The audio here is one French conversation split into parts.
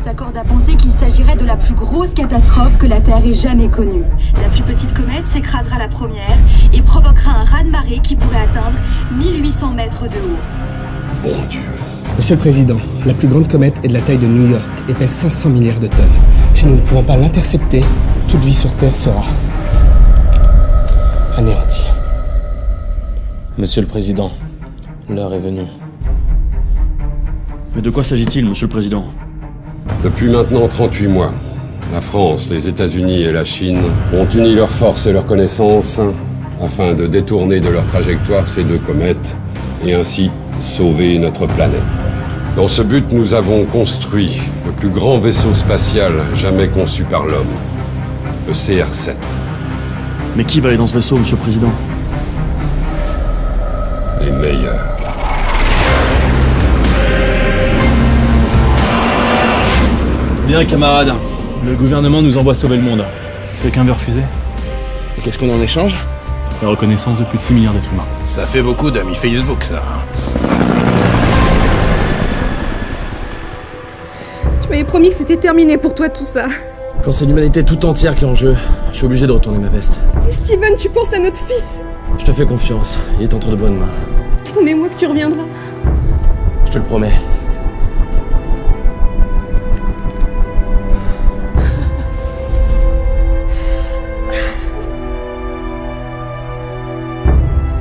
s'accordent à penser qu'il s'agirait de la plus grosse catastrophe que la Terre ait jamais connue. La plus petite comète s'écrasera la première et provoquera un raz-de-marée qui pourrait atteindre 1800 mètres de haut. Bon Dieu. Monsieur le Président, la plus grande comète est de la taille de New York et pèse 500 milliards de tonnes. Si nous ne pouvons pas l'intercepter, toute vie sur Terre sera anéantie. Monsieur le Président, l'heure est venue. Mais de quoi s'agit-il, Monsieur le Président? Depuis maintenant 38 mois, la France, les États-Unis et la Chine ont uni leurs forces et leurs connaissances afin de détourner de leur trajectoire ces deux comètes et ainsi sauver notre planète. Dans ce but, nous avons construit le plus grand vaisseau spatial jamais conçu par l'homme, le CR7. Mais qui va aller dans ce vaisseau, Monsieur le Président? Les meilleurs. Bien, camarades. Le gouvernement nous envoie sauver le monde. Quelqu'un veut refuser? Et qu'est-ce qu'on en échange? La reconnaissance de plus de 6 milliards d'êtres humains. Ça fait beaucoup d'amis Facebook, ça. Tu m'avais promis que c'était terminé pour toi tout ça. Quand c'est l'humanité tout entière qui est en jeu, je suis obligé de retourner ma veste. Et Steven, tu penses à notre fils? Je te fais confiance, il est entre de bonnes mains. Promets-moi que tu reviendras. Je te le promets.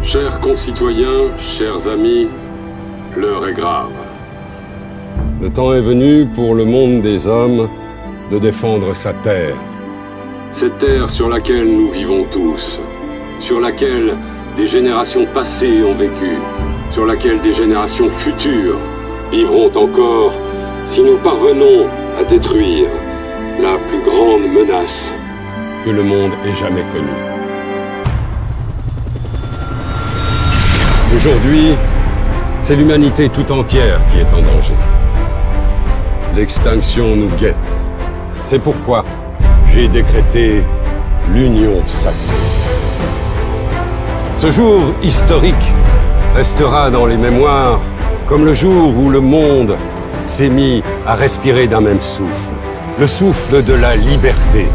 Chers concitoyens, chers amis, l'heure est grave. Le temps est venu pour le monde des hommes de défendre sa terre. Cette terre sur laquelle nous vivons tous, sur laquelle des générations passées ont vécu, sur laquelle des générations futures vivront encore si nous parvenons à détruire la plus grande menace que le monde ait jamais connue. Aujourd'hui, c'est l'humanité tout entière qui est en danger. L'extinction nous guette. C'est pourquoi j'ai décrété l'union sacrée. Ce jour historique restera dans les mémoires comme le jour où le monde s'est mis à respirer d'un même souffle, le souffle de la liberté.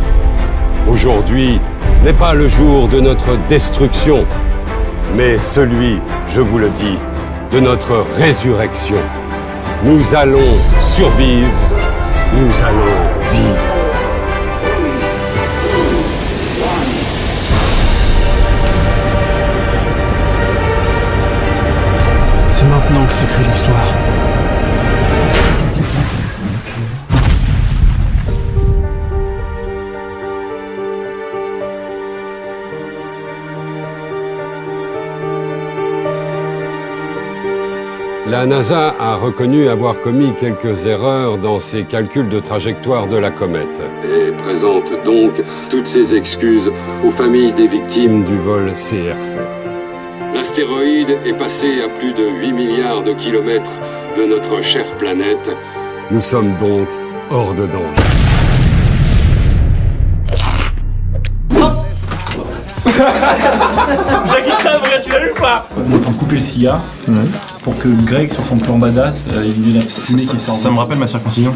Aujourd'hui n'est pas le jour de notre destruction, mais celui, je vous le dis, de notre résurrection. Nous allons survivre, nous allons vivre. C'est maintenant que s'écrit l'histoire. La NASA a reconnu avoir commis quelques erreurs dans ses calculs de trajectoire de la comète et présente donc toutes ses excuses aux familles des victimes du vol CR7. L'astéroïde est passé à plus de 8 milliards de kilomètres de notre chère planète. Nous sommes donc hors de danger. Jackie Chan, regarde, tu l'as lu ou pas? On est en train de couper le cigare pour que Greg, sur son plan badass, il lui ait la petite fumée qui sort. Ça me rappelle ma circoncision.